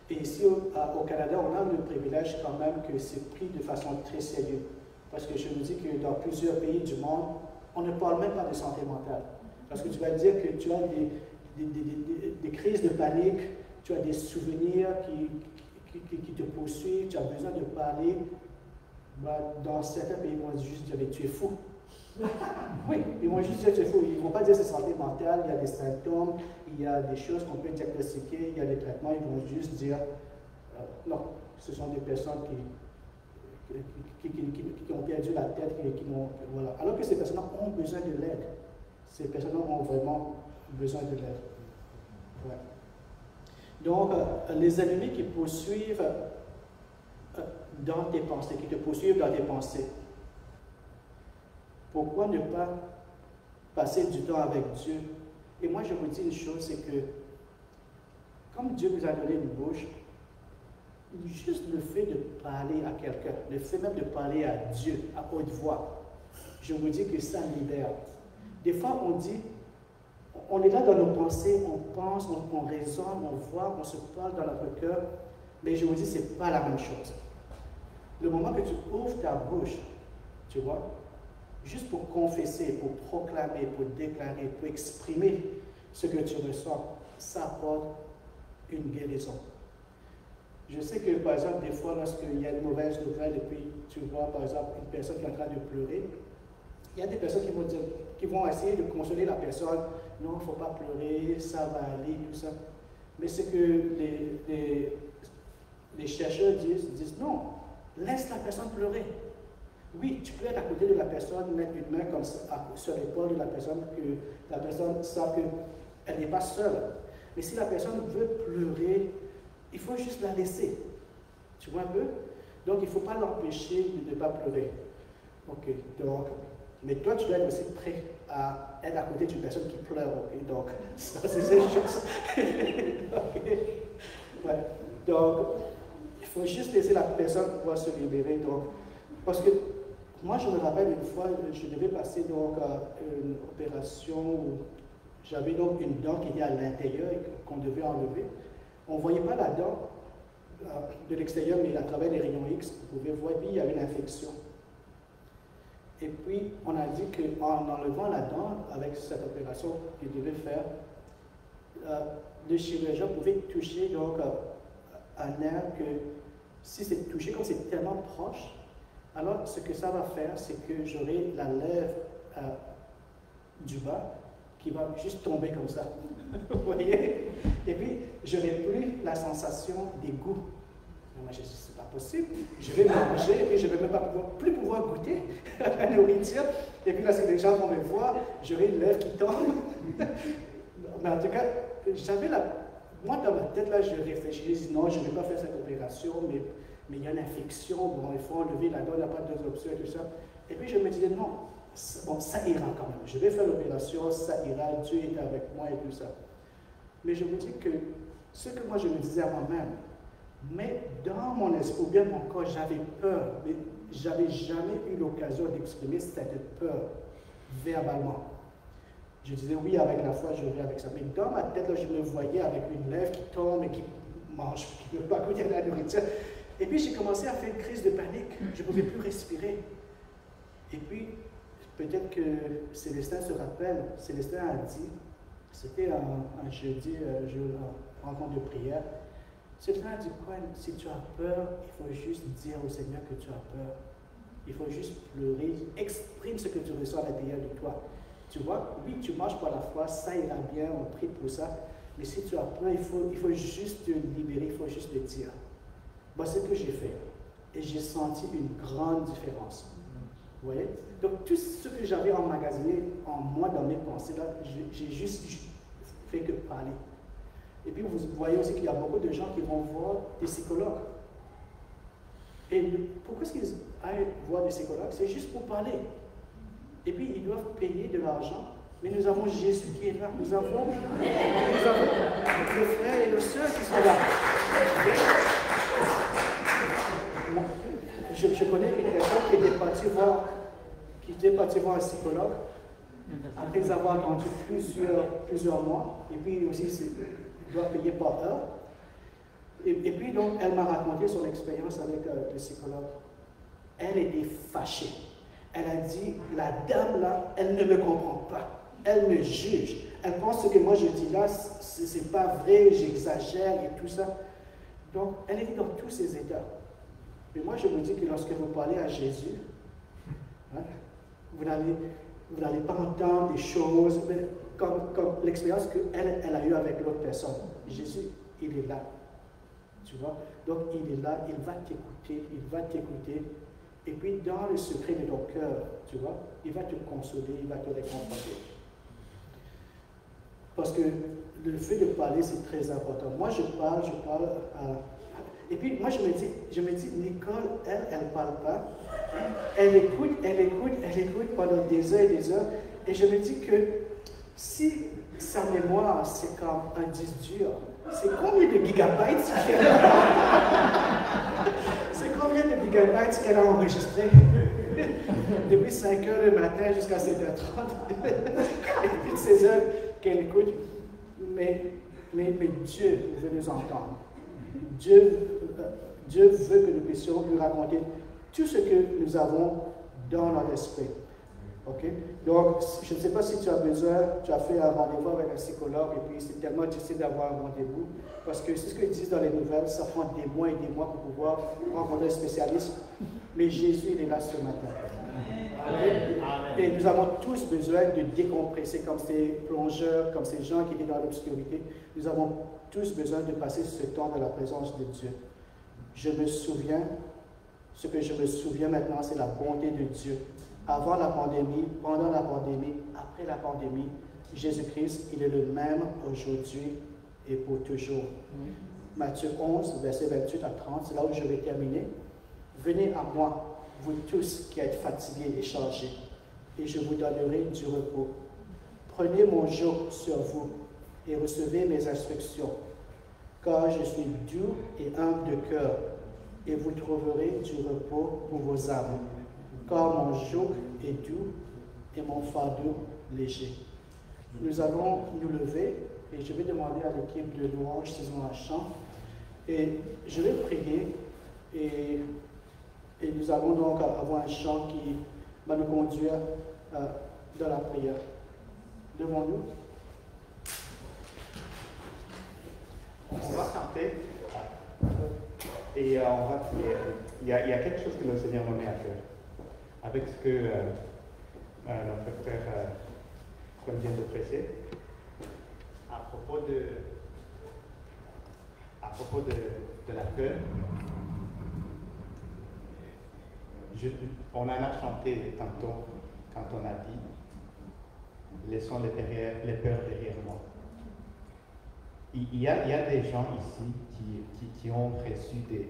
Et ici, au Canada, on a le privilège quand même que c'est pris de façon très sérieuse. Parce que je vous dis que dans plusieurs pays du monde, on ne parle même pas de santé mentale. Parce que tu vas dire que tu as des crises de panique, tu as des souvenirs qui te poursuivent, tu as besoin de parler. Dans certains pays, ils vont juste dire tu es fou. Oui, ils vont juste dire tu es fou. Ils ne vont pas dire c'est santé mentale, il y a des symptômes, il y a des choses qu'on peut diagnostiquer, il y a des traitements, ils vont juste dire non, ce sont des personnes qui ont perdu la tête, voilà. Alors que ces personnes ont besoin de l'aide. Ces personnes ont vraiment besoin de l'aide. Ouais. Donc, les ennemis qui poursuivent dans tes pensées, qui te poursuivent dans tes pensées. Pourquoi ne pas passer du temps avec Dieu Et moi, je vous dis une chose, c'est que comme Dieu vous a donné une bouche, juste le fait de parler à quelqu'un, le fait même de parler à Dieu à haute voix, je vous dis que ça libère. Des fois, on dit, on est là dans nos pensées, on pense, on raisonne, on voit, on se parle dans notre cœur, mais je vous dis, ce n'est pas la même chose. Le moment que tu ouvres ta bouche, tu vois, juste pour confesser, pour proclamer, pour déclarer, pour exprimer ce que tu ressens, ça apporte une guérison. Je sais que, par exemple, des fois, lorsqu'il y a une mauvaise nouvelle et puis tu vois, par exemple, une personne qui est en train de pleurer, il y a des personnes qui vont essayer de consoler la personne. Non, il ne faut pas pleurer, ça va aller, tout ça. Mais ce que les chercheurs disent non, laisse la personne pleurer. Oui, tu peux être à côté de la personne, mettre une main comme ça sur l'épaule de la personne, que la personne sent qu'elle n'est pas seule. Mais si la personne veut pleurer, il faut juste la laisser. Tu vois un peu? Donc, il ne faut pas l'empêcher de ne pas pleurer. Ok, donc, mais toi, tu dois être aussi prêt à être à côté d'une personne qui pleure. Okay? Donc, ça, c'est cette chose. Okay. Ouais. Donc, il faut juste laisser la personne pouvoir se libérer. Donc, parce que moi, je me rappelle une fois, je devais passer donc une opération où j'avais donc une dent qui était à l'intérieur et qu'on devait enlever. On ne voyait pas la dent de l'extérieur, mais à travers les rayons X, vous pouvez voir, puis il y avait une infection. Et puis, on a dit qu'en enlevant la dent, avec cette opération qu'il devait faire, le chirurgien pouvait toucher donc un nerf que, si c'est touché, comme c'est tellement proche, alors ce que ça va faire, c'est que j'aurai la lèvre du bas qui va juste tomber comme ça. Vous voyez? Et puis, je n'aurai plus la sensation des goûts. Moi, je dis, c'est pas possible. Je vais manger et puis je ne vais même pas plus pouvoir goûter à la nourriture. Et puis, lorsque les gens vont me voir, j'aurai une lèvre qui tombe. Mais en tout cas, moi, dans ma tête, là, je réfléchis, je dis, non, je ne vais pas faire cette opération, mais il y a une infection, bon, il faut enlever la dent, il n'y a pas d'autres options et tout ça. Et puis, je me disais, non, bon, ça ira quand même. Je vais faire l'opération, ça ira, Dieu est avec moi et tout ça. Mais je me dis que ce que moi je me disais à moi-même, mais dans mon esprit, ou bien mon corps, j'avais peur, mais je n'avais jamais eu l'occasion d'exprimer cette peur verbalement. Je disais oui, avec la foi, je vais avec ça. Mais dans ma tête, là, je me voyais avec une lèvre qui tombe et qui mange, qui ne peut pas goûter de la nourriture. Et puis j'ai commencé à faire une crise de panique. Je ne pouvais plus respirer. Et puis, peut-être que Célestin se rappelle, Célestin a dit, c'était un jeudi, rencontre de prière, Célestin a dit, quoi, si tu as peur, il faut juste dire au Seigneur que tu as peur. Il faut juste pleurer, exprime ce que tu ressens à l'intérieur de toi. Tu vois, oui, tu marches par la foi, ça ira bien, on prie pour ça, mais si tu as peur, il faut juste te libérer, il faut juste le dire. Bon, c'est ce que j'ai fait. Et j'ai senti une grande différence. Vous voyez? Donc, tout ce que j'avais emmagasiné en moi, dans mes pensées, là, j'ai juste fait que parler. Et puis, vous voyez aussi qu'il y a beaucoup de gens qui vont voir des psychologues. Et pourquoi est-ce qu'ils aillent voir des psychologues? C'est juste pour parler. Et puis, ils doivent payer de l'argent. Mais nous avons Jésus qui est là. Nous avons le frère et le sœur qui sont là. Je connais une personne qui était partie voir un psychologue après avoir attendu plusieurs mois. Et puis aussi, il doit payer par heure. Et puis, donc, elle m'a raconté son expérience avec le psychologue. Elle était fâchée. Elle a dit, la dame là, elle ne me comprend pas. Elle me juge. Elle pense que moi je dis là, c'est pas vrai, j'exagère et tout ça. Donc, elle était dans tous ces états. Mais moi, je vous dis que lorsque vous parlez à Jésus, hein, vous n'allez pas entendre des choses comme l'expérience qu'elle a eue avec l'autre personne. Jésus, il est là. Tu vois? Donc, il est là, il va t'écouter. Et puis, dans le secret de ton cœur, tu vois, il va te consoler, il va te réconforter. Parce que le fait de parler, c'est très important. Moi, je parle. Et puis, moi, je me dis, Nicole, elle ne parle pas. Elle écoute pendant des heures et des heures. Et je me dis que si sa mémoire, c'est comme un disque dur. C'est combien de gigabytes c'est combien de gigabytes qu'elle a enregistré depuis 5 heures le matin jusqu'à 7h30 et puis 16 heures qu'elle écoute. Mais Dieu veut nous entendre. Dieu veut que nous puissions lui raconter tout ce que nous avons dans notre esprit. OK? Donc, je ne sais pas si tu as besoin, tu as fait un rendez-vous avec un psychologue et puis c'est tellement difficile d'avoir un rendez-vous parce que c'est ce qu'ils disent dans les nouvelles, ça prend des mois et des mois pour pouvoir rencontrer un spécialiste. Mais Jésus, il est là ce matin. Amen. Et nous avons tous besoin de décompresser comme ces plongeurs, comme ces gens qui étaient dans l'obscurité. Nous avons tous besoin de passer ce temps dans la présence de Dieu. Je me souviens, ce que je me souviens maintenant, c'est la bonté de Dieu. Avant la pandémie, pendant la pandémie, après la pandémie, Jésus-Christ, il est le même aujourd'hui et pour toujours. Matthieu 11, verset 28 à 30, c'est là où je vais terminer. Venez à moi, vous tous qui êtes fatigués et chargés, et je vous donnerai du repos. Prenez mon joug sur vous et recevez mes instructions, car je suis doux et humble de cœur, et vous trouverez du repos pour vos âmes. Car mon joug est doux et mon fardeau léger. Nous allons nous lever et je vais demander à l'équipe de louange s'ils ont un chant. Et je vais prier et nous allons donc avoir un chant qui va nous conduire dans la prière. Devons-nous? On va chanter et on va prier. Il y a quelque chose que le Seigneur nous met à cœur. Avec ce que notre frère vient de prêcher, à propos de la peur, on en a chanté tantôt quand on a dit « Laissons les peurs derrière moi ». Il y a des gens ici qui ont reçu des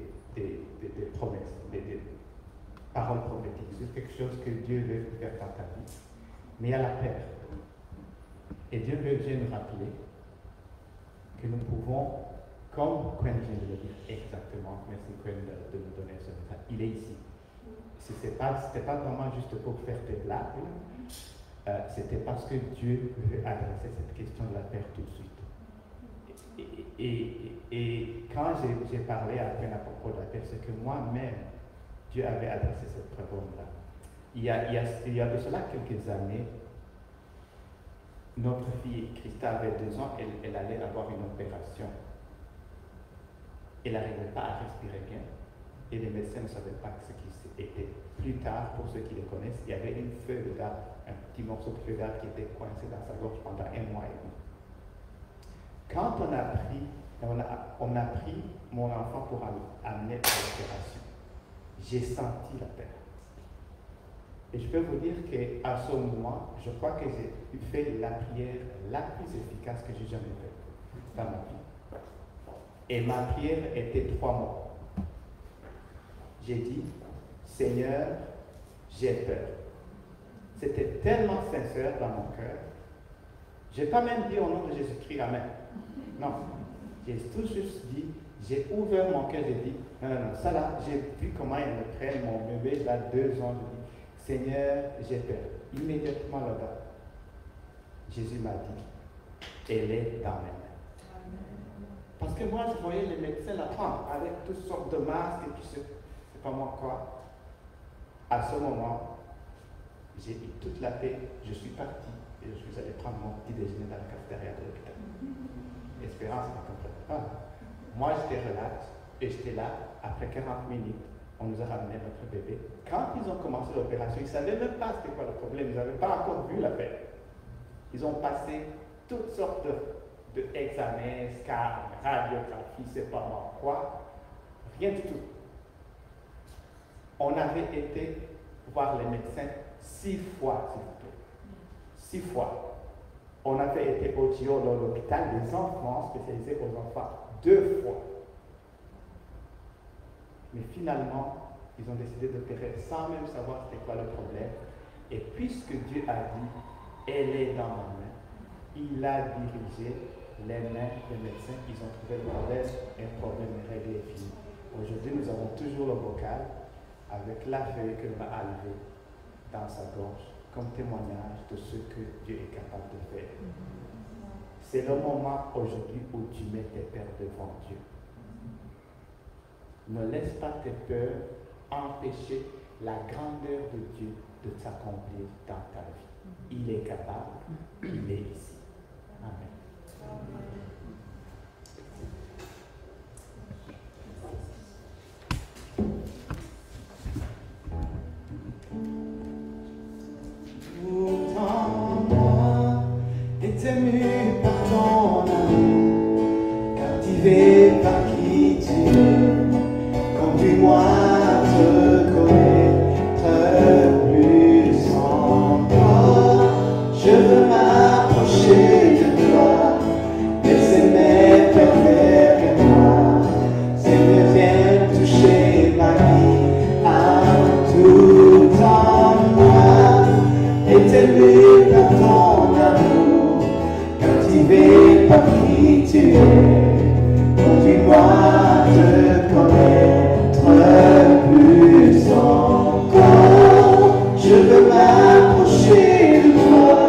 promesses, des paroles prophétiques, c'est quelque chose que Dieu veut faire dans ta vie. Mais il y a la peur. Et Dieu veut nous rappeler que nous pouvons, comme Gwen vient de le dire exactement, merci Gwen de nous donner ce message, il est ici. Ce n'était pas vraiment juste pour faire des blagues, c'était parce que Dieu veut adresser cette question de la peur tout de suite. Et quand j'ai parlé à Gwen à propos de la peur, c'est que moi-même, Dieu avait adressé cette problème-là. Il y a de cela quelques années, notre fille Christa avait 2 ans, elle allait avoir une opération. Elle n'arrivait pas à respirer bien et les médecins ne savaient pas ce qui c'était. Plus tard, pour ceux qui le connaissent, il y avait une feuille d'arbre, un petit morceau de feuille d'arbre qui était coincé dans sa gorge pendant 1 mois et demi. Quand on a pris mon enfant pour amener à l'opération, j'ai senti la peur. Et je peux vous dire qu'à ce moment, je crois que j'ai fait la prière la plus efficace que j'ai jamais faite dans ma vie. Et ma prière était 3 mots. J'ai dit, Seigneur, j'ai peur. C'était tellement sincère dans mon cœur. Je n'ai pas même dit au nom de Jésus-Christ, Amen. Non. J'ai tout juste dit, j'ai ouvert mon cœur, j'ai dit, non, ça là, j'ai vu comment ils me prennent mon bébé, là, 2 ans, je dis, Seigneur, j'ai peur. Immédiatement là-bas, Jésus m'a dit, elle est dans mes mains. Parce que moi, je voyais les médecins la prendre avec toutes sortes de masques et puis c'est pas moi quoi. À ce moment, j'ai eu toute la paix, je suis parti et je suis allé prendre mon petit déjeuner dans la cafétéria de l'hôpital. Espérance ne comprend pas. Moi, j'étais relax et j'étais là. Après 40 minutes, on nous a ramené notre bébé. Quand ils ont commencé l'opération, ils ne savaient même pas c'était quoi le problème. Ils n'avaient pas encore vu la paix. Ils ont passé toutes sortes d'examens, scans, radiographies, c'est pas moi quoi. Rien du tout. On avait été voir les médecins 6 fois, s'il vous plaît. 6 fois. On avait été au GIO dans l'hôpital des enfants, spécialisés aux enfants, 2 fois. Mais finalement, ils ont décidé d'opérer sans même savoir c'était quoi le problème. Et puisque Dieu a dit, elle est dans ma main, Il a dirigé les mains des médecins, ils ont trouvé le problème, un problème réglé et fini. Aujourd'hui, nous avons toujours le bocal avec la feuille que l'on a enlevée dans sa gorge comme témoignage de ce que Dieu est capable de faire. C'est le moment aujourd'hui où tu mets tes peurs devant Dieu. Ne laisse pas tes peurs empêcher la grandeur de Dieu de s'accomplir dans ta vie. Il est capable, il est ici. Amen. Pourtant, moi, est ému par ton amour, captivé par qui tu es, conduis-moi à te connaître plus encore. Je veux m'approcher de toi, laisser mes peurs vers moi. Seigneur, viens toucher ma vie à tout en moi. Éternel par ton amour, captivé par qui tu es, conduis-moi à te connaître plus encore. Je veux m'approcher de toi,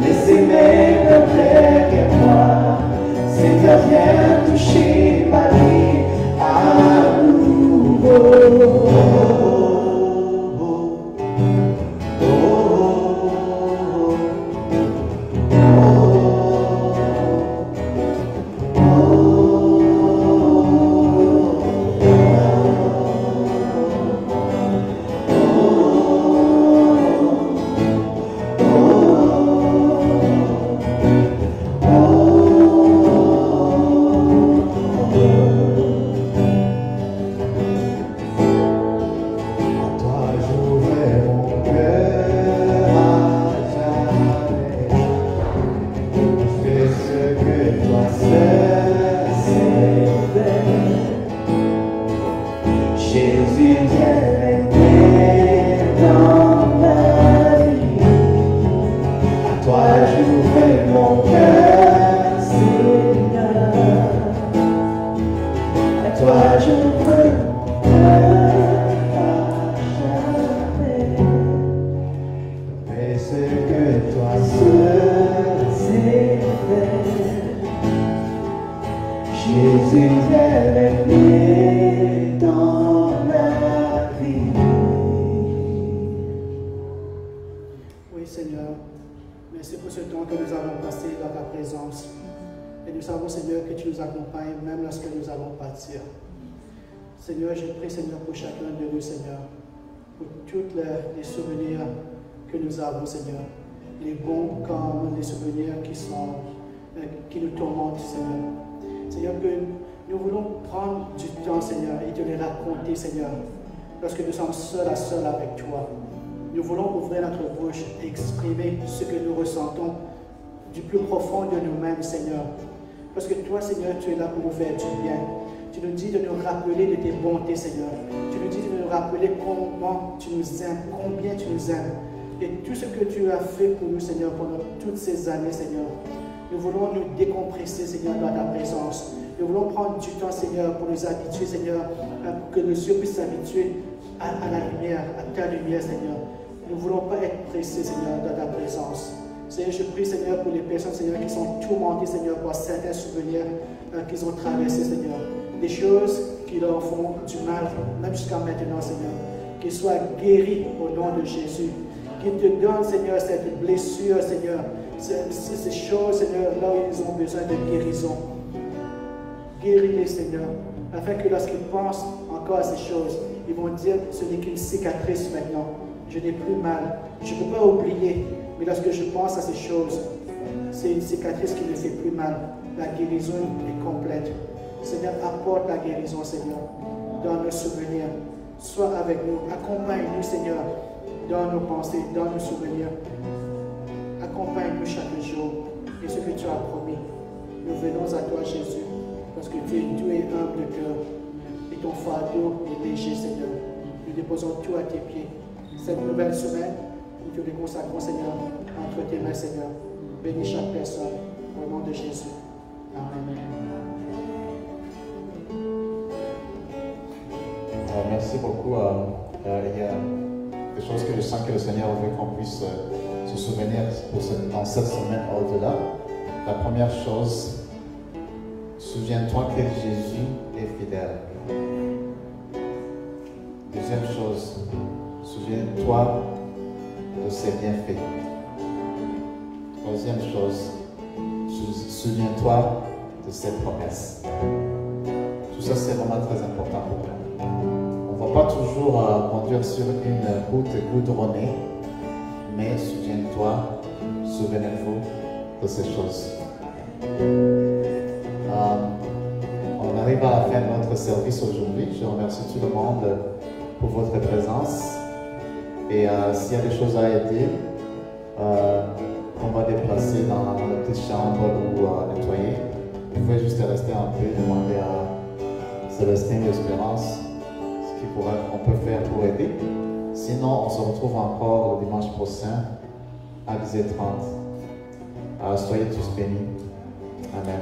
laisser mes peurs derrière moi. Seigneur, viens toucher ma vie à nouveau. Seigneur, je prie, Seigneur, pour chacun de nous, Seigneur, pour tous les souvenirs que nous avons, Seigneur, les bons comme les souvenirs qui nous tourmentent, Seigneur. Seigneur, que nous voulons prendre du temps, Seigneur, et te les raconter, Seigneur, lorsque nous sommes seuls à seul avec toi. Nous voulons ouvrir notre bouche et exprimer ce que nous ressentons du plus profond de nous-mêmes, Seigneur. Parce que toi, Seigneur, tu es là pour nous faire du bien. Tu nous dis de nous rappeler de tes bontés, Seigneur. Tu nous dis de nous rappeler comment tu nous aimes, combien tu nous aimes. Et tout ce que tu as fait pour nous, Seigneur, pendant toutes ces années, Seigneur. Nous voulons nous décompresser, Seigneur, dans ta présence. Nous voulons prendre du temps, Seigneur, pour nous habituer, Seigneur, pour que nos yeux puissent s'habituer à la lumière, à ta lumière, Seigneur. Nous ne voulons pas être pressés, Seigneur, dans ta présence. Seigneur, je prie, Seigneur, pour les personnes, Seigneur, qui sont tourmentées, Seigneur, par certains souvenirs qu'ils ont traversés, Seigneur. Des choses qui leur font du mal, même jusqu'à maintenant, Seigneur. Qu'ils soient guéris au nom de Jésus. Qu'ils te donnent, Seigneur, cette blessure, Seigneur. Ces choses, Seigneur, là où ils ont besoin de guérison. Guéris-les, Seigneur, afin que lorsqu'ils pensent encore à ces choses, ils vont dire, ce n'est qu'une cicatrice maintenant. Je n'ai plus mal. Je ne peux pas oublier, mais lorsque je pense à ces choses, c'est une cicatrice qui ne fait plus mal. La guérison est complète. Seigneur, apporte la guérison, Seigneur, dans nos souvenirs. Sois avec nous. Accompagne-nous, Seigneur, dans nos pensées, dans nos souvenirs. Accompagne-nous chaque jour. Et ce que tu as promis, nous venons à toi, Jésus, parce que tu es doux et humble de cœur. Et ton fardeau est léger, Seigneur. Nous déposons tout à tes pieds. Cette nouvelle semaine, nous te les consacrons, Seigneur, entre tes mains, Seigneur. bénis chaque personne. Au nom de Jésus. Amen. Merci beaucoup. Il y a des choses que je sens que le Seigneur veut qu'on puisse se souvenir dans cette semaine au-delà. La première chose, souviens-toi que Jésus est fidèle. Deuxième chose, souviens-toi de ses bienfaits. Troisième chose, souviens-toi de ses promesses. Tout ça, c'est vraiment très important pour nous. On ne va pas toujours conduire sur une route goudronnée, mais souvenez-vous de ces choses. On arrive à la fin de notre service aujourd'hui. Je remercie tout le monde pour votre présence. Et s'il y a des choses à aider, qu'on va déplacer dans la petite chambre ou nettoyer, vous pouvez juste rester un peu, demander à Célestin ou Espérance ce qu'on peut faire pour aider. Sinon, on se retrouve encore le dimanche prochain à 10h30. Soyez tous bénis. Amen.